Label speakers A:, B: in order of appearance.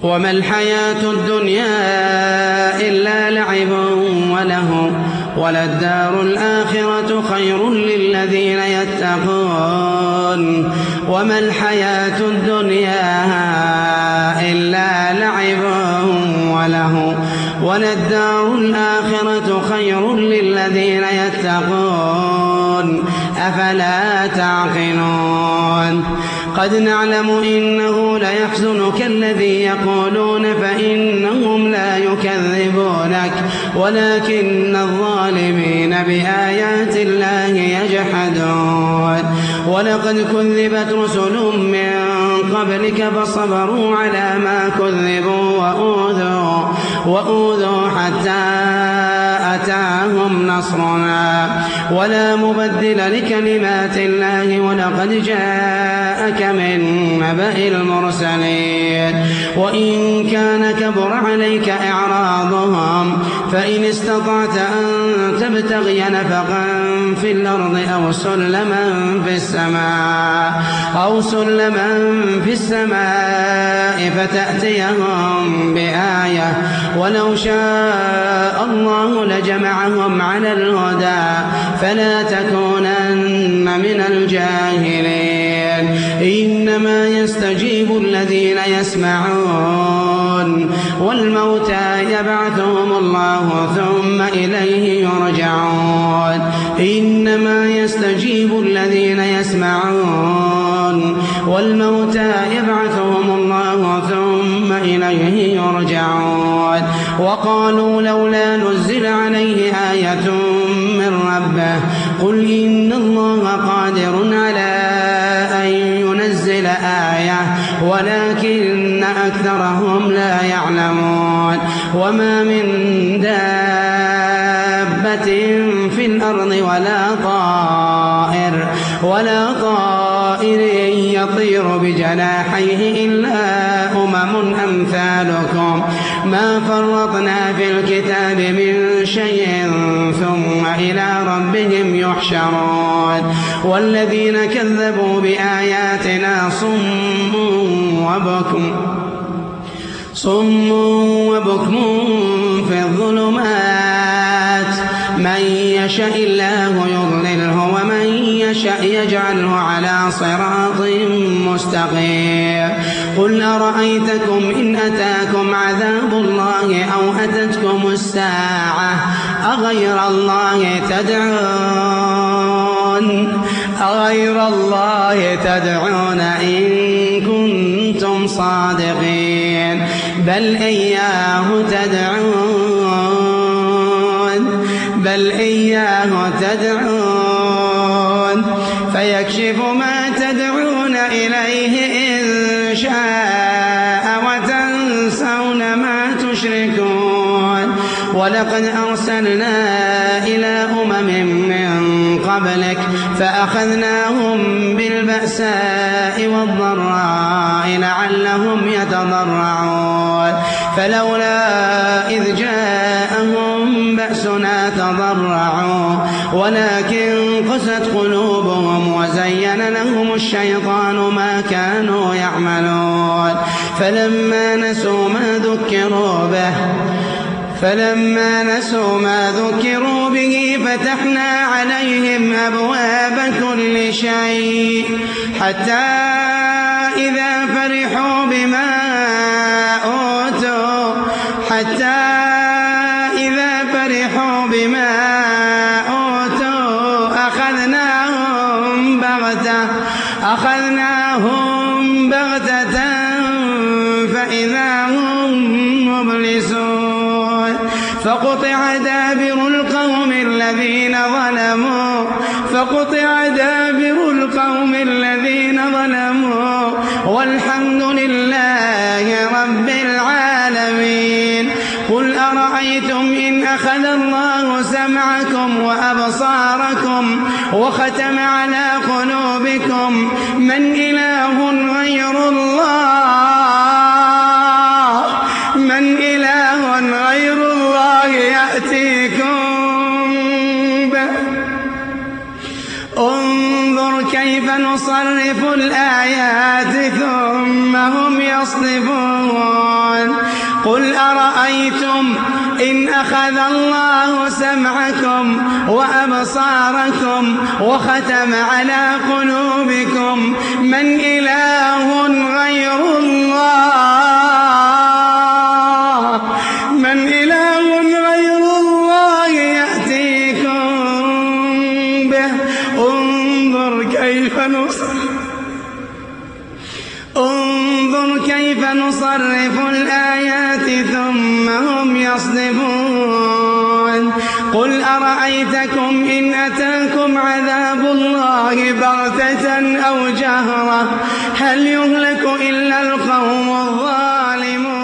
A: وما الحياة الدنيا إلا لعب وله وللدار الآخرة خير للذين يتقون. وما الحياة الدنيا إلا لعب وله وللدار الآخرة خير للذين يتقون. أفلا تعقلون؟ قد نعلم إنه ليحزنك الذي يقولون فإنهم لا يكذبونك ولكن الظالمين بآيات الله يجحدون. ولقد كذبت رسل من قبلك فصبروا على ما كذبوا وأوذوا حتى أتاهم نصرنا ولا مبدل لكلمات الله. ولقد جاءك من نبأ المرسلين. وإن كان كبر عليك إعراضهم فإن استطعت أن تبتغي نفقا في الأرض أو سلما في السماء فتأتيهم بآية ولو شاء الله لجمعهم على الهدى فلا تكونن من الجاهلين. إنما يستجيب الذين يسمعون والموتى يبعثهم الله ثم إليه يرجعون. إنما يستجيب الذين يسمعون والموتى يبعثهم الله ثم إليه يرجعون. وقالوا لولا نزل عليه آية من ربه قل إن الله قادر على أن ينزل آية ولكن أكثرهم لا يعلمون. وما من دابة في الأرض ولا طائر يطير بجناحيه إلا أمم أمثالكم ما فرطنا في الكتاب من شيء ثم إلى ربهم يحشرون. والذين كذبوا بآياتنا صم وبكم في الظلمات من يشاء الله يضلله ومن يشاء يجعله على صراط مستقيم. قل أرأيتكم إن أتاكم عذاب الله أو أتتكم الساعة أغير الله تدعون إن كنتم صادقين بل إياه تدعون فيكشف ما تدعون إليه إن شاء وتنسون ما تشركون. ولقد أرسلنا إلى أمم من قبلك فأخذناهم بالبأساء والضراء لعلهم يتضرعون. فلولا إذ جاءهم بأسنا تضرعوا ولكن قست قلوبهم وزين لهم الشيطان ما كانوا يعملون. فلما نسوا ما ذكروا به فتحنا عليهم أبواب كل شيء حتى إذا فرحوا بما أوتوا أخذناهم بغتة فإذا هم مبلسون. فقطع دابر القوم الذين ظلموا والحمد لله رب العالمين. قل أرأيتم إن أخذ الله سمعكم وأبصاركم وختم على قلوبكم من إله غير الله يأتيكم به. انظر كيف نصرف الآيات ثم هم يصدقون. يصدفون قل أرأيتم إن أخذ الله سمعكم وأبصاركم وختم على قلوبكم من إله غير الله يأتيكم به انظر كيف نصرف الآيات ثم هم يصدفون قل أرأيتكم إن أتاكم عذاب الله بغتة أو جهرة هل يهلك إلا القوم الظالمون